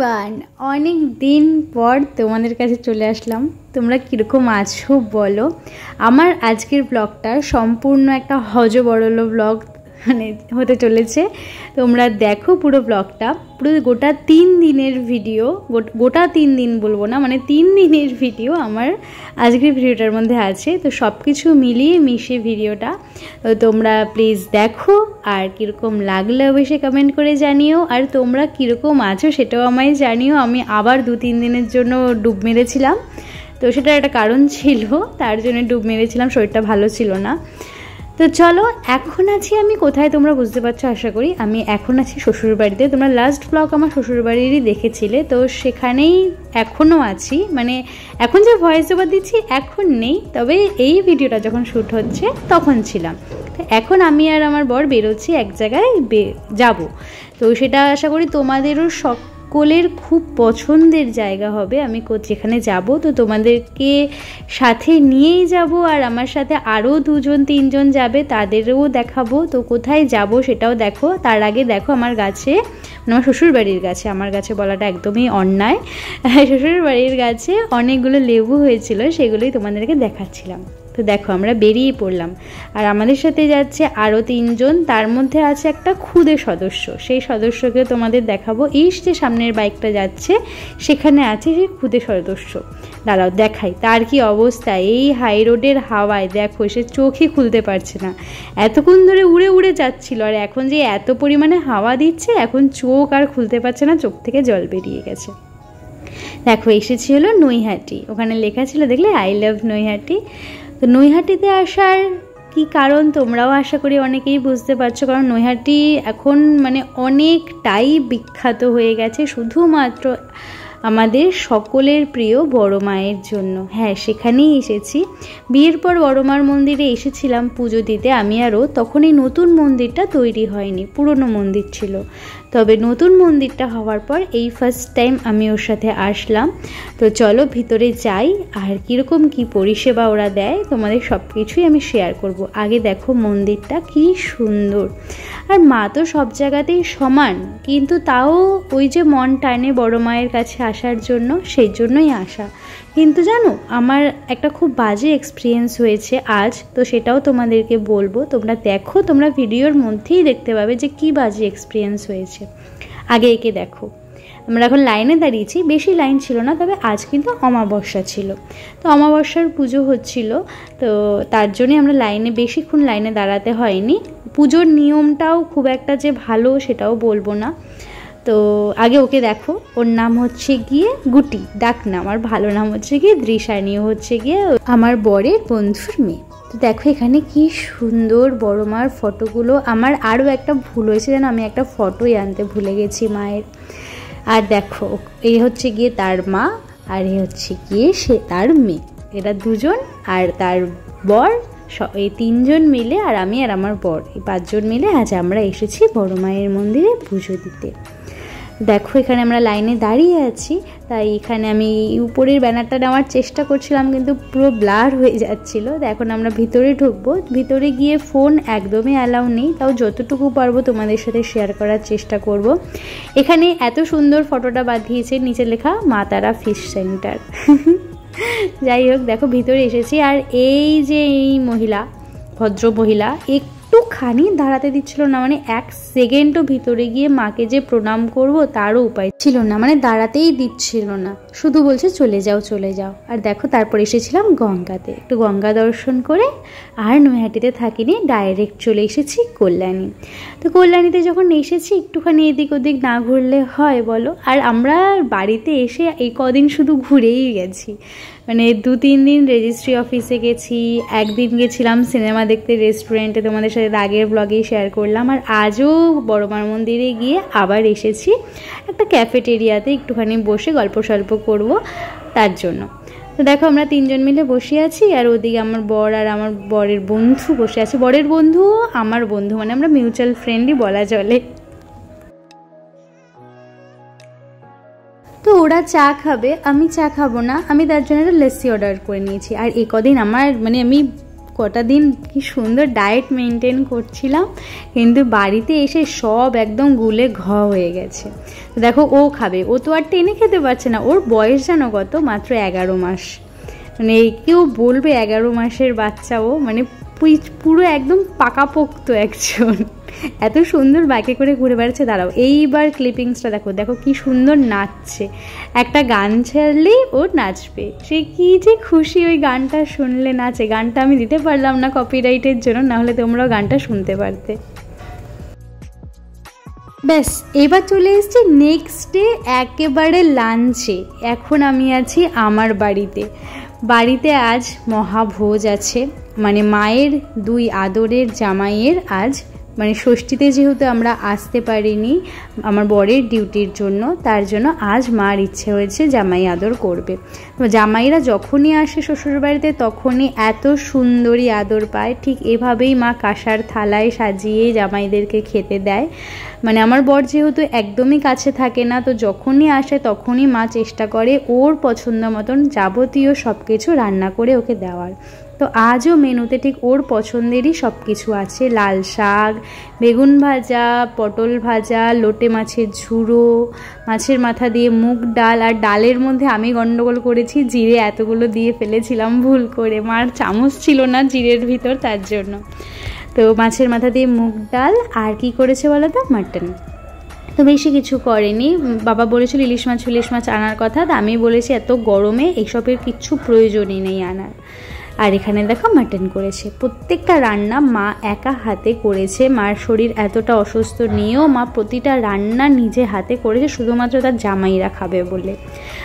Everyone, অনেক দিন পর তোমাদের কাছে চলে আসলাম। তোমরা কীরকম আছো বলো। আমার আজকের ব্লগটা সম্পূর্ণ একটা হজবরল ব্লগ মানে হতে চলেছে। তোমরা দেখো পুরো ব্লগটা, পুরো গোটা 3 দিনের ভিডিও, গোটা 3 দিন বলবো না, মানে 3 দিনের ভিডিও আমার আজকের ভিডিওটার মধ্যে আছে। তো সব কিছু মিলিয়ে মিশিয়ে ভিডিওটা তোমরা প্লিজ দেখো, আর কীরকম লাগলে অবশ্যই কমেন্ট করে জানিও, আর তোমরা কীরকম আছো সেটাও আমায় জানিও। আমি আবার 2-3 দিনের জন্য ডুব মেরেছিলাম, তো সেটার একটা কারণ ছিল, তার জন্য ডুব মেরেছিলাম, শরীরটা ভালো ছিল না। তো চলো, এখন আছি আমি কোথায় তোমরা বুঝতে পারছো আশা করি। আমি এখন আছি শ্বশুরবাড়িতে। তোমরা লাস্ট ব্লগ আমার শ্বশুরবাড়িরই দেখেছিলে, তো সেখানেই এখনও আছি। মানে এখন যে ভয়েস ওভার দিচ্ছি এখন নেই, তবে এই ভিডিওটা যখন শ্যুট হচ্ছে তখন ছিলাম। তো এখন আমি আর আমার বর বেরোচ্ছি এক জায়গায় যাব। তো সেটা আশা করি তোমাদেরও সকলের খুব পছন্দের জায়গা হবে। আমি যেখানে যাব তো তোমাদেরকে সাথে নিয়েই যাব, আর আমার সাথে আরও 2-3 যাবে, তাদেরও দেখাবো। তো কোথায় যাব সেটাও দেখো। তার আগে দেখো আমার গাছে, আমার শ্বশুরবাড়ির গাছে, আমার গাছে বলাটা একদমই অন্যায়, শ্বশুরবাড়ির গাছে অনেকগুলো লেবু হয়েছিল, সেগুলোই তোমাদেরকে দেখাচ্ছিলাম। তো দেখো আমরা বেরিয়ে পড়লাম, আর আমাদের সাথে যাচ্ছে আরও 3 জন, তার মধ্যে আছে একটা খুদে সদস্য। সেই সদস্যকে তোমাদের দেখাবো। এই যে সামনের বাইকটা যাচ্ছে সেখানে আছে সেই খুদে সদস্য। দাঁড়াও দেখাই তার কি অবস্থা। এই হাই রোডের হাওয়ায় দেখো, সে চোখই খুলতে পারছে না। এতক্ষণ ধরে উড়ে উড়ে যাচ্ছিল, আর এখন যে এত পরিমাণে হাওয়া দিচ্ছে এখন চোখ আর খুলতে পারছে না, চোখ থেকে জল বেরিয়ে গেছে। দেখো এসেছি হলো নৈহাটি, ওখানে লেখা ছিল দেখলে আই লাভ নৈহাটি। তো নৈহাটিতে আসার কি কারণ তোমরাও আশা করি অনেকেই বুঝতে পারছো, কারণ নৈহাটি এখন মানে অনেকটাই বিখ্যাত হয়ে গেছে শুধুমাত্র আমাদের সকলের প্রিয় বড় মায়ের জন্য। হ্যাঁ, সেখানেই এসেছি। বিয়ের পর বড় মার মন্দিরে এসেছিলাম পুজো দিতে আমি আরও, তখন এই নতুন মন্দিরটা তৈরি হয়নি, পুরনো মন্দির ছিল। তবে নতুন মন্দিরটা হওয়ার পর এই ফার্স্ট টাইম আমি ওর সাথে আসলাম। তো চলো ভিতরে যাই, আর কীরকম কি পরিষেবা ওরা দেয় তোমাদের সব কিছুই আমি শেয়ার করব। আগে দেখো মন্দিরটা কি সুন্দর, আর মা তো সব জায়গাতেই সমান, কিন্তু তাও ওই যে মন টানে বড় মায়ের কাছে আসার জন্য, সেই জন্যই আসা। কিন্তু জানো আমার একটা খুব বাজে এক্সপিরিয়েন্স হয়েছে আজ, তো সেটাও তোমাদেরকে বলবো। তোমরা দেখো, তোমরা ভিডিওর মধ্যেই দেখতে পাবে যে কি বাজে এক্সপিরিয়েন্স হয়েছে। আগে একে দেখো, আমরা এখন লাইনে দাঁড়িয়েছি, বেশি লাইন ছিল না, তবে আজ কিন্তু অমাবস্যা ছিল, তো অমাবস্যার পুজো হচ্ছিল, তো তার জন্যে আমরা বেশিক্ষণ লাইনে দাঁড়াতে হয়নি। পুজোর নিয়মটাও খুব একটা যে ভালো সেটাও বলবো না। তো আগে ওকে দেখো, ওর নাম হচ্ছে গিয়ে গুটি, ডাক নাম, আর ভালো নাম হচ্ছে গিয়ে দৃশানি, হচ্ছে গিয়ে আমার বরের বন্ধুর মেয়ে। তো দেখো এখানে কি সুন্দর বড় মার ফটোগুলো। আমার আরও একটা ভুল হয়েছে যেন, আমি একটা ফটোই আনতে ভুলে গেছি মায়ের। আর দেখো এই হচ্ছে গিয়ে তার মা, আর এই হচ্ছে গিয়ে সে তার মেয়ে, এরা 2 জন, আর তার বর, এই 3 জন মিলে, আর আমি আর আমার বর, এই 5 জন মিলে আজ আমরা এসেছি বড় মায়ের মন্দিরে পুজো দিতে। দেখো এখানে আমরা লাইনে দাঁড়িয়ে আছি, তাই এখানে আমি উপরের ব্যানারটা নেওয়ার চেষ্টা করছিলাম, কিন্তু পুরো ব্লার হয়ে যাচ্ছিল। তো এখন আমরা ভিতরে ঢুকবো। ভিতরে গিয়ে ফোন একদমই অ্যালাউ নেই, তাও যতটুকু পারবো তোমাদের সাথে শেয়ার করার চেষ্টা করব। এখানে এত সুন্দর ফটোটা বাঁধিয়েছে, নিচে লেখা মা তারা ফিশ সেন্টার। যাই হোক, দেখো ভিতরে এসেছি, আর এই যে এই মহিলা, ভদ্র মহিলা একটুখানি দাঁড়াতে দিচ্ছিল না, মানে 1 সেকেন্ডও ভিতরে গিয়ে মাকে যে প্রণাম করব তারও উপায় ছিল না, মানে দাঁড়াতেই দিচ্ছিল না, শুধু বলছে চলে যাও চলে যাও। আর দেখো তারপর এসেছিলাম গঙ্গাতে, একটু গঙ্গা দর্শন করে আর নৈহাটিতে থাকিনি, ডাইরেক্ট চলে এসেছি কল্যাণী। তো কল্যাণীতে যখন এসেছি একটুখানি এদিক ওদিক না ঘুরলে হয় বলো। আর আমরা বাড়িতে এসে এই কদিন শুধু ঘুরেই গেছি, মানে 2-3 দিন রেজিস্ট্রি অফিসে গেছি, একদিন গেছিলাম সিনেমা দেখতে রেস্টুরেন্টে, তোমাদের সাথে আগের ব্লগেই শেয়ার করলাম। আর আজও বড়মার মন্দিরে গিয়ে আবার এসেছি একটা ক্যাফেটেরিয়াতে একটুখানি বসে গল্প সল্প করবো তার জন্য। তো দেখো আমরা 3 জন মিলে বসে আছি, আর ওদিকে আমার বর আর আমার বরের বন্ধু বসে আছে। বরের বন্ধু আমার বন্ধু, মানে আমরা মিউচুয়াল ফ্রেন্ডই বলা চলে। তো ওরা চা খাবে, আমি চা খাবো না, আমি তার জন্য একটা লস্যি অর্ডার করে নিয়েছি। আর এই কদিন আমার মানে আমি কটা দিন কি সুন্দর ডায়েট মেনটেন করছিলাম, কিন্তু বাড়িতে এসে সব একদম গুলে হয়ে গেছে। দেখো ও খাবে, ও তো আর টেনে খেতে পারছে না, ওর বয়স জানো কত, মাত্র 11 মাস। মানে কেউ বলবে 11 মাসের বাচ্চাও, মানে পুরো একদম পাকাপোক্ত একজন, এত সুন্দর বাইকে করে ঘুরে বেড়াচ্ছে। দাঁড়াও এইবার ক্লিপিংসটা দেখো, দেখো কি সুন্দর নাচছে, একটা গান ছাড়লেই ও নাচবে, সে কি যে খুশি ওই গানটা শুনলে নাচে। গানটা আমি দিতে পারলাম না কপিরাইটের জন্য, নাহলে তোমরাও গানটা শুনতে পারতে। ব্যাস এবার চলে এসেছি নেক্সট ডে একেবারে লাঞ্চে। এখন আমি আছি আমার বাড়িতে আজ মহাভোজ আছে, মানে মায়ের 2 আদরের জামাইয়ের আজ, মানে ষষ্ঠীতে যেহেতু আমরা আসতে পারিনি আমার বরের ডিউটির জন্য, তার জন্য আজ মার ইচ্ছে হয়েছে জামাই আদর করবে। তো জামাইরা যখনই আসে শ্বশুরবাড়িতে তখনই এত সুন্দরী আদর পায়, ঠিক এভাবেই মা কাঁসার থালায় সাজিয়ে জামাইদেরকে খেতে দেয়। মানে আমার বর যেহেতু একদমই কাছে থাকে না, তো যখনই আসে তখনই মা চেষ্টা করে ওর পছন্দ মতন যাবতীয় সব কিছু রান্না করে ওকে দেওয়ার। তো আজও মেনুতে ঠিক ওর পছন্দেরই সব কিছু আছে, লাল শাক, বেগুন ভাজা, পটল ভাজা, লোটে মাছের ঝুড়ো, মাছের মাথা দিয়ে মুগ ডাল, আর ডালের মধ্যে আমি গন্ডগোল করেছি, জিরে এতগুলো দিয়ে ফেলেছিলাম ভুল করে, মার চামচ ছিল না জিরের ভিতর, তার জন্য। তো মাছের মাথা দিয়ে মুগ ডাল, আর কি করেছে বলো তো, মাটন। তো বেশি কিছু করেনি, বাবা বলেছিল ইলিশ মাছ আনার কথা, তা আমি বলেছি এত গরমে এইসবের কিচ্ছু প্রয়োজনই নেই আনার। আর এখানে দেখো মাটন করেছে। প্রত্যেকটা রান্না মা একা হাতে করেছে, মার শরীর এতটা অসুস্থ নিয়েও মা প্রতিটা রান্না নিজে হাতে করেছে, শুধুমাত্র তার জামাইরা খাবে বলে।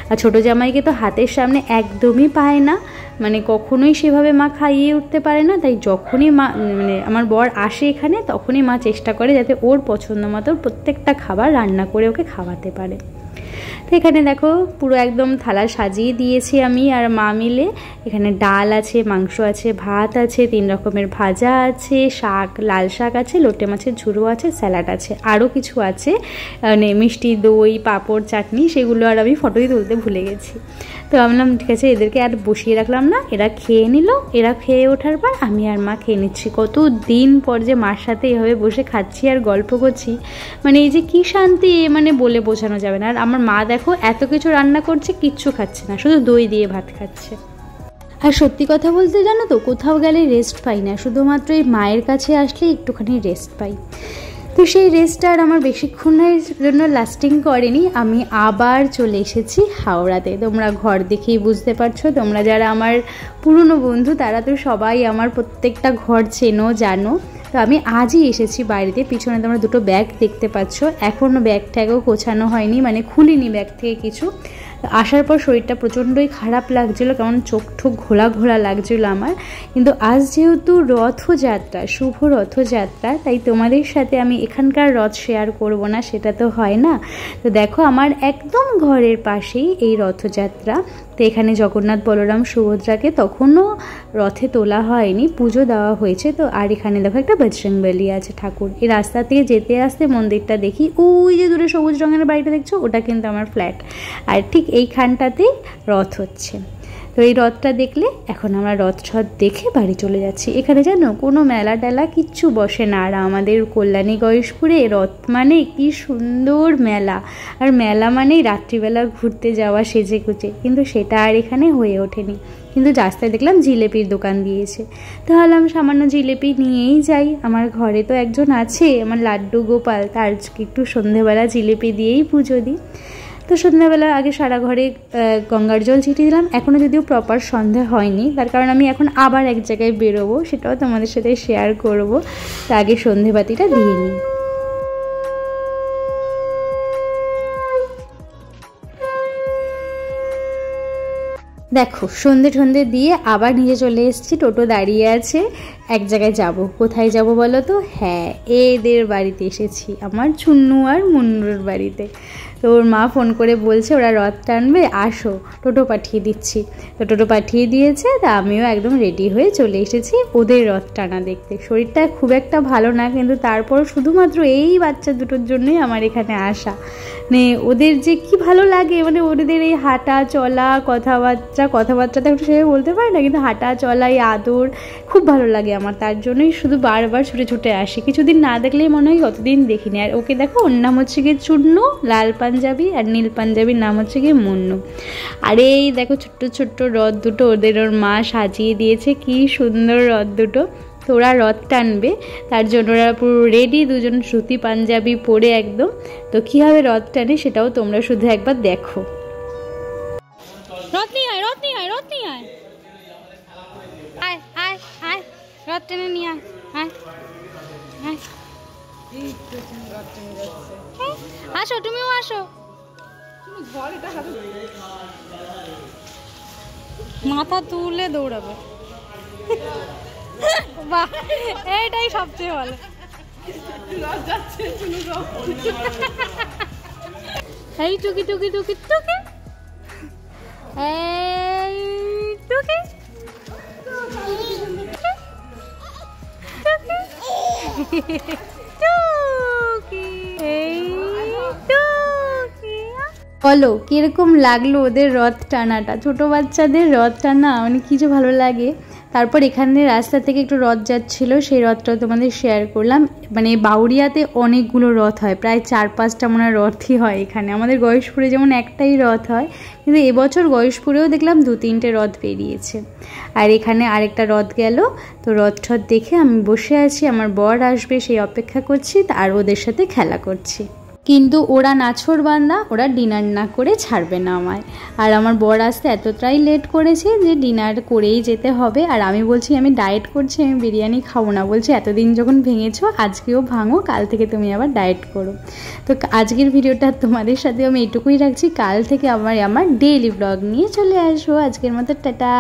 আর ছোটো জামাইকে তো হাতের সামনে একদমই পায় না, মানে কখনোই সেভাবে মা খাইয়ে উঠতে পারে না, তাই যখনই মা মানে আমার বর আসে এখানে তখনই মা চেষ্টা করে যাতে ওর পছন্দ মতো প্রত্যেকটা খাবার রান্না করে ওকে খাওয়াতে পারে। তো এখানে দেখো পুরো একদম থালা সাজিয়ে দিয়েছি আমি আর মা মিলে। এখানে ডাল আছে, মাংস আছে, ভাত আছে, 3 রকমের ভাজা আছে, শাক, লাল শাক আছে, লোটে মাছের ঝুড়ো আছে, স্যালাড আছে, আরও কিছু আছে, মানে মিষ্টি দই, পাঁপড়, চাটনি, সেগুলো আর আমি ফটোই তুলতে ভুলে গেছি। তো ভাবলাম ঠিক আছে এদেরকে আর বসিয়ে রাখলাম না, এরা খেয়ে নিল, এরা খেয়ে ওঠার পর আমি আর মা খেয়ে নিচ্ছি। কত দিন পর যে মার সাথে এভাবে বসে খাচ্ছি আর গল্প করছি, মানে এই যে কি শান্তি, মানে বলে বোঝানো যাবে না। আর আমার মা দেখো এত কিছু রান্না করছে, কিচ্ছু খাচ্ছে না, শুধু দই দিয়ে ভাত খাচ্ছে। আর সত্যি কথা বলতে জানো তো, কোথাও গেলে রেস্ট পাই না, শুধুমাত্র এই মায়ের কাছে আসলে একটুখানি রেস্ট পাই। তো সেই রেস্টটা আর আমার বেশিক্ষণের জন্য লাস্টিং করেনি, আমি আবার চলে এসেছি হাওড়াতে। তোমরা ঘর দেখেই বুঝতে পারছো, তোমরা যারা আমার পুরনো বন্ধু তারা তো সবাই আমার প্রত্যেকটা ঘর চেনো, জানো। তো আমি আজই এসেছি বাড়িতে। পিছনে তোমরা 2টো ব্যাগ দেখতে পাচ্ছ, এখনও ব্যাগ ট্যাগও গোছানো হয়নি, মানে খুলিনি ব্যাগ থেকে কিছু। আসার পর শরীরটা প্রচণ্ডই খারাপ লাগছিলো, কেমন চোখ ঠোক ঘোলা ঘোলা লাগছিলো আমার। কিন্তু আজ যেহেতু রথযাত্রা, শুভ রথযাত্রা, তাই তোমাদের সাথে আমি এখানকার রথ শেয়ার করব না, সেটা তো হয় না। তো দেখো আমার একদম ঘরের পাশেই এই রথযাত্রা। তো এখানে জগন্নাথ, বলরাম, সুভদ্রাকে তখনও রথে তোলা হয়নি, পুজো দেওয়া হয়েছে। তো আর এখানে দেখো একটা বজরংবলী আছে ঠাকুর। এই রাস্তা থেকে যেতে আসতে মন্দিরটা দেখি, ওই যে দূরে সবুজ রঙের বাড়িটা দেখছো, ওটা কিন্তু আমার ফ্ল্যাট। আর ঠিক এইখানটাতেই রথ হচ্ছে। তো এই রথটা দেখলে এখন আমরা রথ দেখে বাড়ি চলে যাচ্ছি। এখানে জানো কোনো মেলা টেলা কিচ্ছু বসে না, আর আমাদের কল্যাণী গয়েশপুরে রথ মানে কি সুন্দর মেলা, আর মেলা মানেই রাত্রিবেলা ঘুরতে যাওয়া সেজে গুজে, কিন্তু সেটা আর এখানে হয়ে ওঠেনি। কিন্তু রাস্তায় দেখলাম জিলেপির দোকান দিয়েছে, তো ভাবলাম সামান্য জিলেপি নিয়েই যাই। আমার ঘরে তো একজন আছে, আমার লাড্ডু গোপাল, তার একটু সন্ধেবেলা জিলেপি দিয়েই পুজো দিই। তো সন্ধ্যাবেলা আগে সারা ঘরে গঙ্গার জল ছিটিয়ে দিলাম। এখনও যদিও প্রপার সন্ধ্যা হয়নি, তার কারণ আমি এখন আবার এক জায়গায় বেরোবো, সেটাও তোমাদের সাথে শেয়ার করব। তো আগে সন্ধেবাতিটা দিয়ে নিই। দেখো সন্ধে দিয়ে আবার নিচে চলে এসেছি, টোটো দাঁড়িয়ে আছে, এক জায়গায় যাব। কোথায় যাব বলো তো? হ্যাঁ, এদের বাড়িতে এসেছি, আমার চুন্নু আর মুন্নুর বাড়িতে। তো ওর মা ফোন করে বলছে ওরা রথ টানবে, আসো, টোটো পাঠিয়ে দিচ্ছি। তো টোটো পাঠিয়ে দিয়েছে, তা আমিও একদম রেডি হয়ে চলে এসেছি ওদের রথ টানা দেখতে। শরীরটা খুব একটা ভালো না, কিন্তু তারপর শুধুমাত্র এই বাচ্চা দুটোর জন্যই আমার এখানে আসা। মানে ওদের যে কি ভালো লাগে, মানে ওদের এই হাঁটা চলা, কথাবার্তা তো একটু সেভাবে বলতে পারে না, কিন্তু হাঁটা চলা, এই আদর খুব ভালো লাগে আমার। তার জন্যই শুধু বারবার ছুটে ছুটে আসি। কিছুদিন না দেখলেই মনে হয় কতদিন দেখিনি। আর ওকে দেখো, ওর নাম হচ্ছে গিয়ে চূর্ণ, লাল পাঞ্জাবি, আর নীল পাঞ্জাবির নাম হচ্ছে গিয়ে মুন্নু। আর এই দেখো ছোট্ট ছোট্ট রথ দুটো ওদের ওর মা সাজিয়ে দিয়েছে, কি সুন্দর রথ দুটো। তো ওরা রথ টানবে, তার জন্য ওরা পুরো রেডি, দুজন সুতি পাঞ্জাবি পরে একদম। তো কীভাবে রথ টানে সেটাও তোমরা শুধু একবার দেখো। রথ নিয়ে আয়, রথ নিয়ে আয়, রথ নিয়ে আয়, আয় আয় আয়, রথ টেনে নিয়ে আয়, আয় আয়, আসো, তুমিও আসো। মাথা তুলে দৌড়াবে, বাহ, এইটাই সবচেয়ে ভালো। এই টুকি টুকি টুকি টুকি, এই টুকি বলো কিরকম লাগলো ওদের রথ টানাটা? ছোট বাচ্চাদের রথ টানা মানে কি যে ভালো লাগে। তারপর এখানে রাস্তা থেকে একটু রথ যাচ্ছিল, সেই রথটা তোমাদের শেয়ার করলাম। মানে বাউরিয়াতে অনেকগুলো রথ হয়, প্রায় 4-5টা মনে হয় রথই হয় এখানে। আমাদের গয়েশপুরে যেমন একটাই রথ হয়, কিন্তু এবছর গয়েশপুরেও দেখলাম 2-3টে রথ বেরিয়েছে। আর এখানে আরেকটা রথ গেল। তো রথ দেখে আমি বসে আছি, আমার বর আসবে সেই অপেক্ষা করছি, আর ওদের সাথে খেলা করছি। কিন্তু ওরা নাছোড়বান্দা, ওরা ডিনার না করে ছাড়বে না আমায়। আর আমার বর আসতে এতটাই লেট করেছে যে ডিনার করেই যেতে হবে। আর আমি বলছি আমি ডায়েট করছি, আমি বিরিয়ানি খাবো না। বলছি এতদিন যখন ভেঙেছো আজকেও ভাঙো, কাল থেকে তুমি আবার ডায়েট করো। তো আজকের ভিডিওটা তোমাদের সাথে আমি এটুকুই রাখছি। কাল থেকে আমার ডেইলি ব্লগ নিয়ে চলে আসবো। আজকের মতো টাটা।